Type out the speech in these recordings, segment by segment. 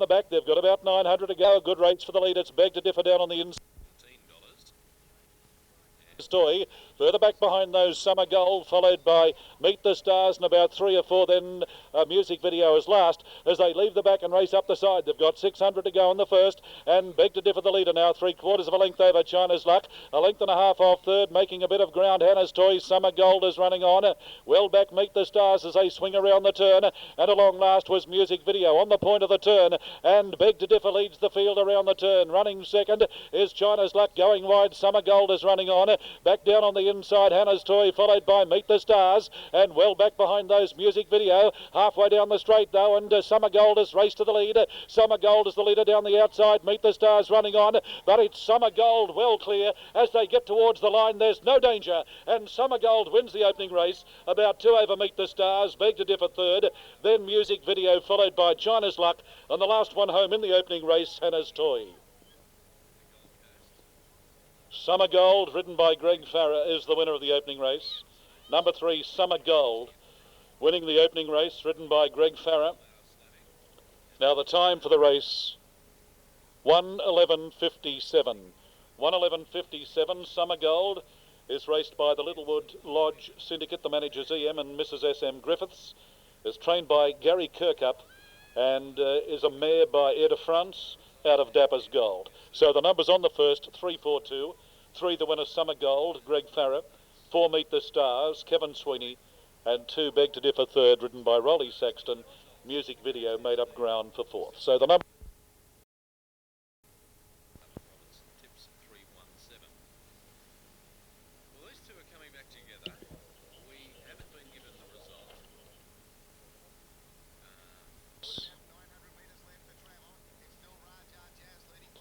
The back, they've got about 900 to go. A good race for the lead. It's Beg to Differ down on the inside. Story. Further back behind those, Summer Gold, followed by Meet the Stars, and about 3 or 4 then Music Video is last as they leave the back and race up the side. They've got 600 to go in the first, and Beg to Differ the leader now, 3/4 of a length over China's Luck, a length and a half off third, making a bit of ground. Hannah's Toy, Summer Gold is running on. Well back, Meet the Stars as they swing around the turn, and along last was Music Video on the point of the turn, and Beg to Differ leads the field around the turn. Running second is China's Luck, going wide. Summer Gold is running on. Back down on the inside, Hannah's Toy, followed by Meet the Stars, and well back behind those, Music Video. Halfway down the straight though, and Summer Gold has raced to the lead. Summer Gold is the leader down the outside. Meet the Stars running on, but it's Summer Gold well clear as they get towards the line. There's no danger, and Summer Gold wins the opening race. About 2 over Meet the Stars, Beg to Differ third, then Music Video, followed by China's Luck, and the last one home in the opening race, Hannah's Toy. Summer Gold, ridden by Greg Farrer, is the winner of the opening race. Number 3, Summer Gold, winning the opening race, ridden by Greg Farrer. Now the time for the race, 1:11:57. 1:11:57, Summer Gold is raced by the Littlewood Lodge Syndicate. The managers E.M. and Mrs. S.M. Griffiths, is trained by Gary Kirkup, and is a mare by Air de France out of Dapper's Gold. So the numbers on the first, 3-4-2, 3 the winner, Summer Gold, Greg Farrer, 4 Meet the Stars, Kevin Sweeney, and 2 Beg to Differ third, ridden by Rolly Saxton. Music Video made up ground for fourth. So the number... Well, these two are coming back together. We haven't been given the result.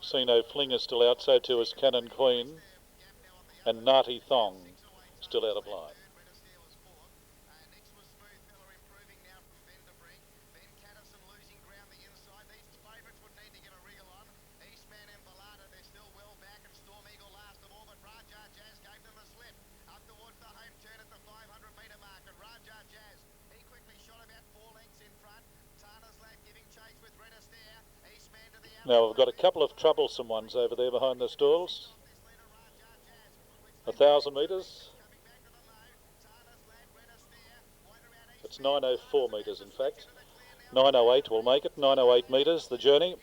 Casino Fling is still out, so too is Cannon Queen, and Nati Thong still out of line. Now we've got a couple of troublesome ones over there behind the stalls. 1,000 metres. It's 904 metres in fact. 908 will make it. 908 metres the journey.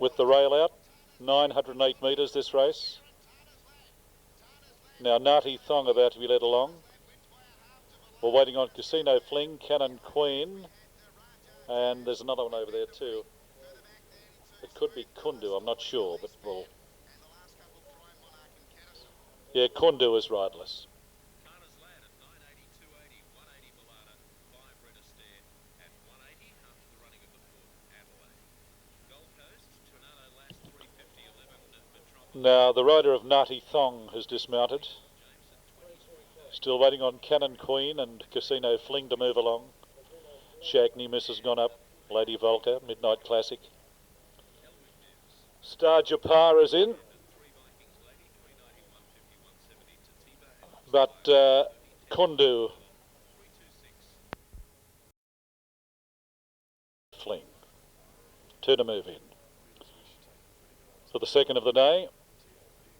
With the rail out. 908 metres this race. Now Nati Thong about to be led along. We're waiting on Casino Fling, Cannon Queen, and there's another one over there too. It could be Kundu, I'm not sure, but we'll... Yeah, Kundu is riderless. Now the rider of Nati Thong has dismounted. Still waiting on Cannon Queen and Casino Fling to move along. Shagney Miss has gone up. Lady Volker, Midnight Classic. Star Japar is in. But Kundu Fling. 2 to move in. For the second of the day.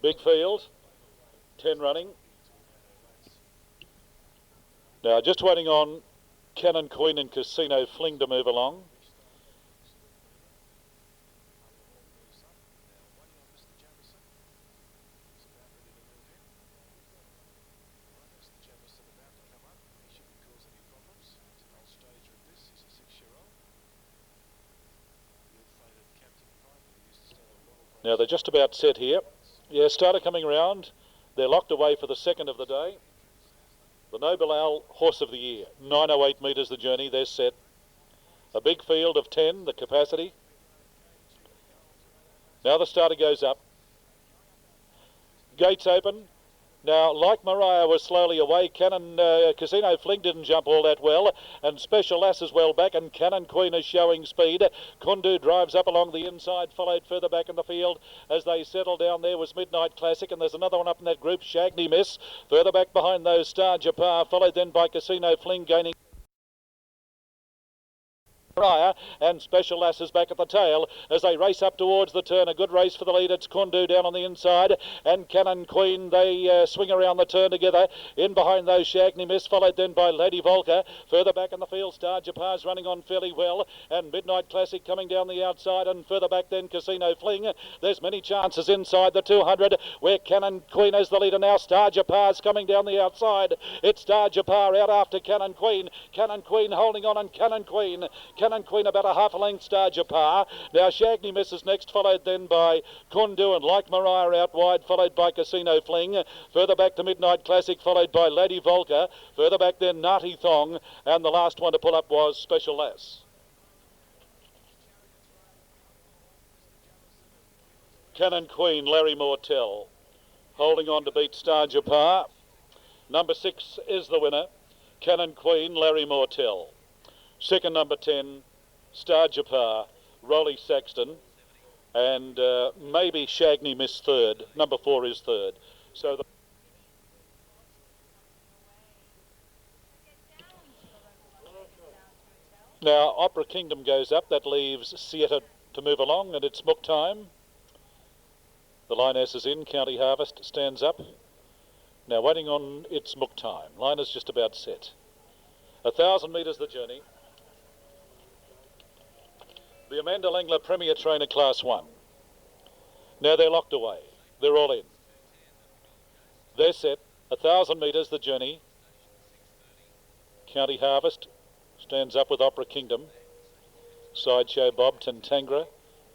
Big field. 10 running. Now just waiting on Cannon Queen and Casino Fling to move along. Now they're just about set here. Yeah, starter coming around. They're locked away for the second of the day. The Noble Owl Horse of the Year. 908 metres the journey, they're set. A big field of 10, the capacity. Now the starter goes up. Gates open. Now, like Mariah was slowly away, Casino Fling didn't jump all that well, and Special Lass is well back, and Cannon Queen is showing speed. Kundu drives up along the inside, followed further back in the field. As they settle down there was Midnight Classic, and there's another one up in that group, Shagney Miss. Further back behind those, Star Japar, followed then by Casino Fling gaining Mariah, and Special Lass is back at the tail as they race up towards the turn. A good race for the lead. It's Kundu down on the inside, and Cannon Queen. They swing around the turn together. In behind those, Shagney Miss, followed then by Lady Volker. Further back in the field, Star Japar's running on fairly well, and Midnight Classic coming down the outside, and further back then Casino Fling. There's many chances inside the 200 where Cannon Queen is the leader now. Star Japar's coming down the outside. It's Star Japar out after Cannon Queen. Cannon Queen holding on, and Cannon Queen about a half a length. Star Japar. Now Shagney Miss is next, followed then by Kundu, and Like Mariah out wide, followed by Casino Fling. Further back to Midnight Classic, followed by Lady Volker. Further back then Nati Thong, and the last one to pull up was Special Lass. Cannon Queen, Larry Mortel, holding on to beat Star Japar. Number 6 is the winner, Cannon Queen, Larry Mortel. Second, number 10, Star Japar, Rolly Saxton, and maybe Shagney Miss third. Number 4 is third. So now Opera Kingdom goes up. That leaves Sieta to move along, and it's Mook time. The lioness is in. County Harvest stands up. Now waiting on It's Mook time. Line is just about set. 1,000 metres the journey. The Amanda Langler Premier Trainer Class 1. Now they're locked away. They're all in. They're set. 1,000 metres the journey. County Harvest stands up with Opera Kingdom. Sideshow Bob, Tantangra.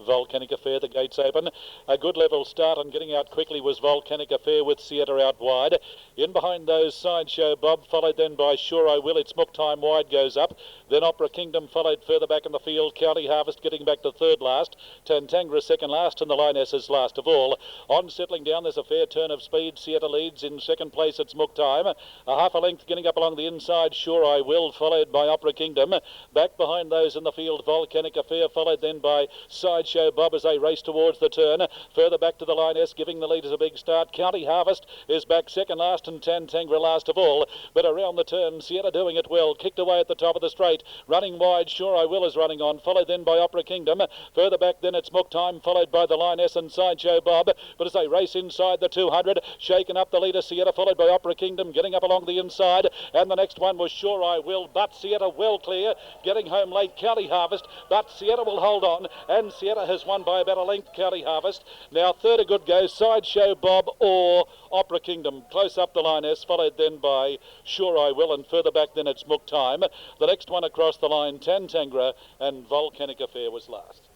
Volcanic Affair, the gates open. A good level start, and getting out quickly was Volcanic Affair with Sieta out wide. In behind those, Sideshow Bob, followed then by Sure I Will. It's Mook time wide goes up. Then Opera Kingdom followed further back in the field. County Harvest getting back to third last. Tantangra second last, and the Lioness is last of all. On settling down, there's a fair turn of speed. Sieta leads in second place. It's Mook time. A half a length getting up along the inside. Sure I Will, followed by Opera Kingdom. Back behind those in the field, Volcanic Affair, followed then by Sideshow Bob as they race towards the turn. Further back to the Lioness, giving the leaders a big start. County Harvest is back second last, and Tantangra last of all. But around the turn, Sieta doing it well. Kicked away at the top of the straight. Running wide, Sure I Will is running on. Followed then by Opera Kingdom. Further back then it's Mook time, followed by the Lioness and Sideshow Bob. But as they race inside the 200, shaking up the leader, Sieta, followed by Opera Kingdom, getting up along the inside. And the next one was Sure I Will, but Sieta well clear. Getting home late, County Harvest, but Sieta will hold on. And Sieta has won by about a length, County Harvest. Now third a good go, Sideshow Bob or Opera Kingdom. Close up the Lioness, followed then by Sure I Will, and further back then it's Mook time. The next one across the line, Tantangra, and Volcanic Affair was last.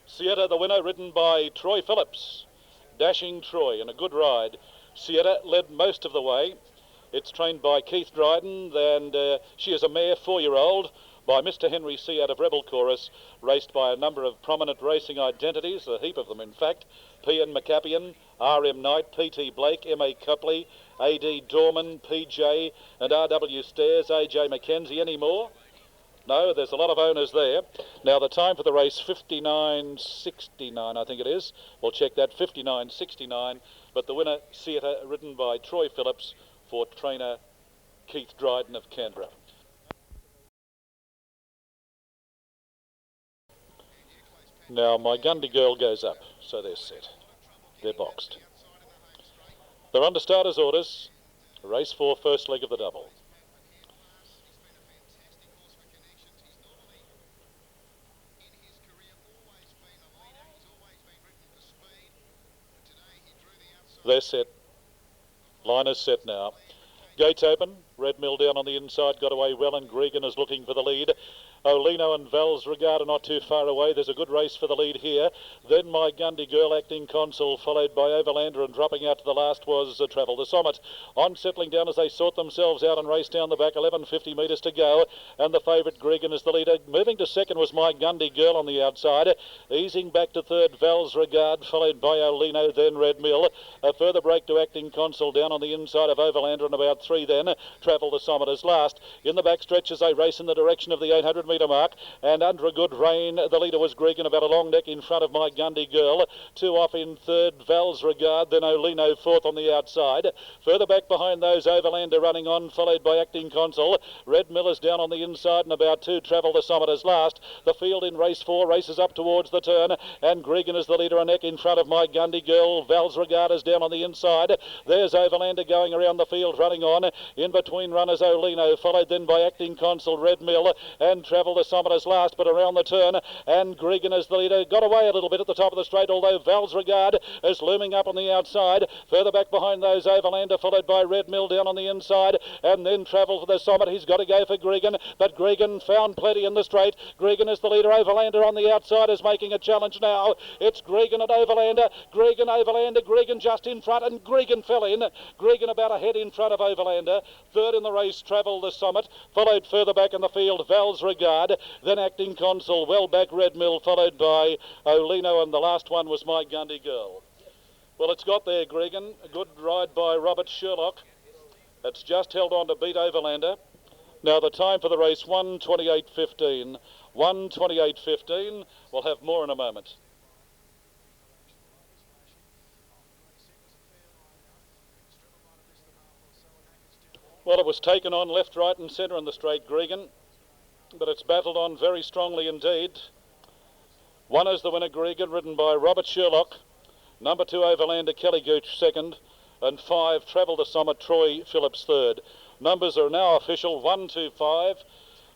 Sieta, the winner, ridden by Troy Phillips. Dashing Troy, and a good ride. Sieta led most of the way. It's trained by Keith Dryden, and she is a mare, 4-year-old, by Mr. Henry C. out of Rebel Chorus, raced by a number of prominent racing identities, a heap of them in fact. P.N. McCappian, R.M. Knight, P.T. Blake, M.A. Copley, A.D. Dorman, P.J. and R.W. Stairs, A.J. Mackenzie. Any more? No, there's a lot of owners there. Now the time for the race, 59.69 I think it is. We'll check that, 59.69. But the winner, Sieta, ridden by Troy Phillips for trainer Keith Dryden of Canberra. Now my Gundy Girl goes up, so they're set. They're boxed. They're under starters' orders. Race 4, first leg of the double. They're set. Line is set now. Gates open. Red Mill down on the inside, got away well, and Gregan is looking for the lead. Olino and Val's Regard are not too far away. There's a good race for the lead here. Then My Gundy Girl, Acting Consul, followed by Overlander, and dropping out to the last was Travel the Summit. On settling down as they sort themselves out and race down the back, 11.50 metres to go, and the favourite Gregan is the leader. Moving to second was My Gundy Girl on the outside. Easing back to third, Val's Regard, followed by Olino, then Red Mill. A further break to Acting Consul down on the inside of Overlander, and about 3 then. Travel the Summit is last. In the back stretch as they race in the direction of the 800 metre mark, and under a good rain the leader was Gregan, about a long neck in front of My Gundy Girl. Two off in third, Val's Regard, then Olino fourth on the outside. Further back behind those, Overlander running on, followed by Acting Consul. Red Miller's down on the inside, and about two, Travel the Summit as last. The field in race 4 races up towards the turn, and Gregan is the leader, a neck in front of My Gundy Girl. Val's Regard is down on the inside. There's Overlander going around the field, running on. In between runners, Olino, followed then by Acting Consul, Red Mill, and Travel the Summit as last, but around the turn, and Gregan is the leader. Got away a little bit at the top of the straight, although Val's Regard is looming up on the outside. Further back behind those, Overlander, followed by Red Mill down on the inside, and then Travel for the Summit. He's got to go for Gregan, but Gregan found plenty in the straight. Gregan is the leader. Overlander on the outside is making a challenge now. It's Gregan and Overlander. Overlander, Gregan just in front, and Gregan fell in. Gregan about a head in front of Overlander. Third in the race, Travel the Summit, followed further back in the field, Val's Regard, then Acting Consul, well back Red Mill, followed by Olino, and the last one was My Gundy Girl. Well, it's got there, Gregan. A good ride by Robert Sherlock. It's just held on to beat Overlander. Now the time for the race, 1:28.15. 1:28.15. We'll have more in a moment. Well, it was taken on left, right and centre in the straight, Gregan, but it's battled on very strongly indeed. One is the winner, Gregan, ridden by Robert Sherlock. Number 2, Overlander, Kelly Gooch second, and 5, Travel the Summit, Troy Phillips third. Numbers are now official, 1, 2, 5.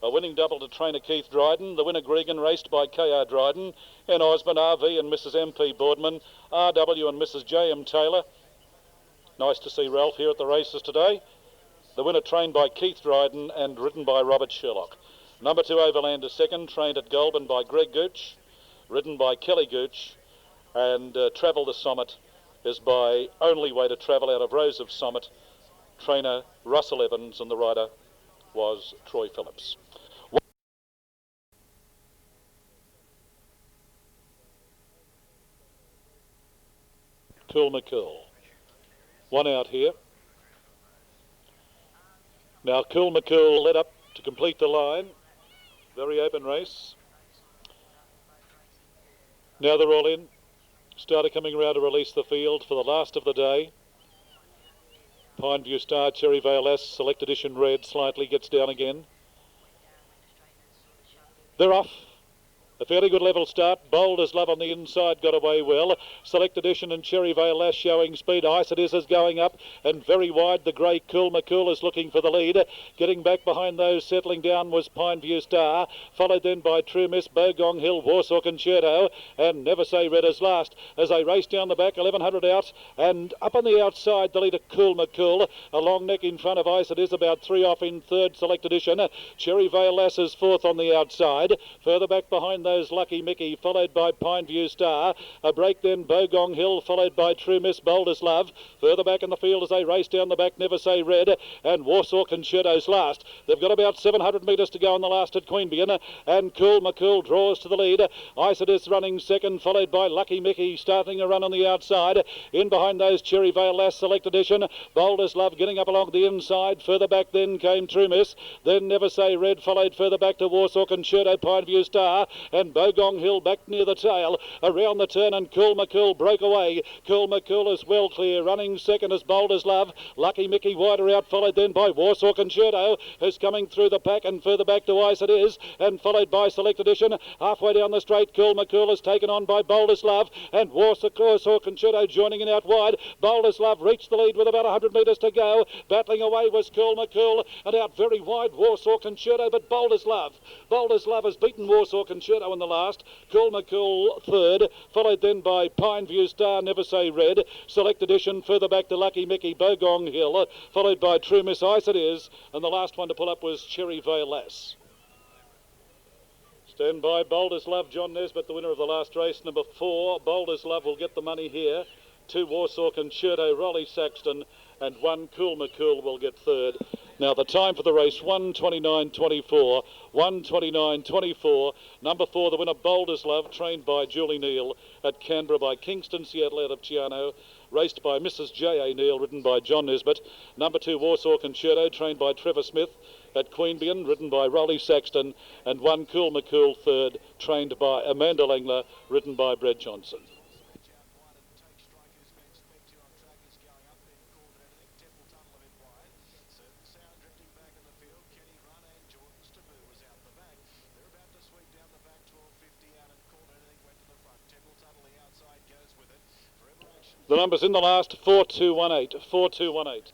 A winning double to trainer Keith Dryden. The winner, Gregan, raced by K.R. Dryden, and Osmond, R.V. and Mrs. M.P. Boardman, R.W. and Mrs. J.M. Taylor. Nice to see Ralph here at the races today. The winner trained by Keith Dryden and ridden by Robert Sherlock. Number 2, Overlander second, trained at Goulburn by Greg Gooch, ridden by Kelly Gooch, and Travel the Summit is by Only Way to Travel out of Rose of Summit, trainer Russell Evans, and the rider was Troy Phillips. Cool McCool. One out here. Now Cool McCool led up to complete the line. Very open race. Now they're all in. Starter coming around to release the field for the last of the day. Pineview Star, Cherry Vale S, Select Edition Red, slightly gets down again. They're off. A fairly good level start. Bold as Love on the inside got away well. Select Edition and Cherry Vale Lash showing speed. Ice It is going up and very wide. The grey Cool McCool is looking for the lead. Getting back behind those, settling down was Pineview Star, followed then by True Miss, Bogong Hill, Warsaw Concerto, and Never Say Red as last. As they race down the back, 1100 out, and up on the outside, the leader Cool McCool. A long neck in front of Ice It is, about 3 off in third, Select Edition. Cherry Vale Lass is fourth on the outside. Further back behind those, Lucky Mickey, followed by Pineview Star. A break then, Bogong Hill, followed by True Miss, Bold as Love. Further back in the field as they race down the back, Never Say Red, and Warsaw Concerto's last. They've got about 700 metres to go on the last at Queanbeyan, and Cool McCool draws to the lead. Ice It is running second, followed by Lucky Mickey, starting a run on the outside. In behind those, Cherry Vale Lass, Select Edition, Bold as Love getting up along the inside. Further back then came True Miss, then Never Say Red, followed further back to Warsaw Concerto, Pineview Star, and Bogong Hill back near the tail. Around the turn, and Cool McCool broke away. Cool McCool is well clear, running second as Bold as Love. Lucky Mickey wider out, followed then by Warsaw Concerto, who's coming through the pack, and further back to Ice It Is, and followed by Select Edition. Halfway down the straight, Cool McCool is taken on by Bold as Love, and Warsaw Concerto joining in out wide. Bold as Love reached the lead with about 100 metres to go. Battling away was Cool McCool, and out very wide Warsaw Concerto, but Bold as Love. Bold as Love has beaten Warsaw Concerto in the last. Cool McCool third, followed then by Pineview Star, Never Say Red. Select Edition further back to Lucky Mickey, Bogong Hill, followed by True Miss, Ice It Is, and the last one to pull up was Cherry Vale Lass. Stand by, Bold as Love, John Nesbitt, the winner of the last race. Number 4, Bold as Love will get the money here. 2, Warsaw Concerto, Rolly Saxton, and 1, Cool McCool will get third. Now the time for the race, 1:29.24. 1:29.24. Number 4, the winner, Bold as Love, trained by Julie Neal at Canberra by Kingston, Seattle out of Chiano. Raced by Mrs. J.A. Neal, ridden by John Nesbitt. Number 2, Warsaw Concerto, trained by Trevor Smith at Queanbeyan, ridden by Rolly Saxton, and 1 Cool McCool third, trained by Amanda Langler, ridden by Brett Johnson. The numbers in the last, 4-2-1-8, 4-2-1-8.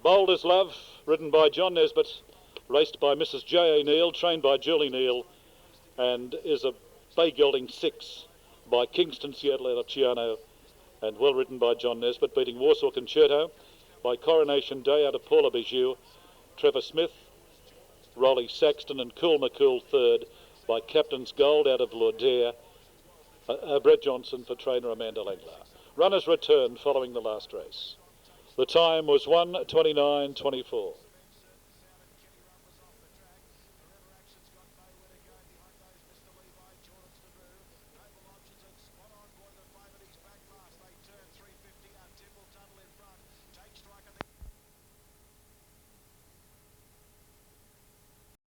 Bold as Love, ridden by John Nesbitt, raced by Mrs. J.A. Neal, trained by Julie Neal, and is a bay gelding 6 by Kingston Seattle Luciano, and well ridden by John Nesbitt, beating Warsaw Concerto by Coronation Day out of Paula Bijou, Trevor Smith, Rolly Saxton, and Cool McCool third by Captain's Gold out of Laudere, Brett Johnson for trainer Amanda Langler. Runners returned following the last race. The time was 1:29.24.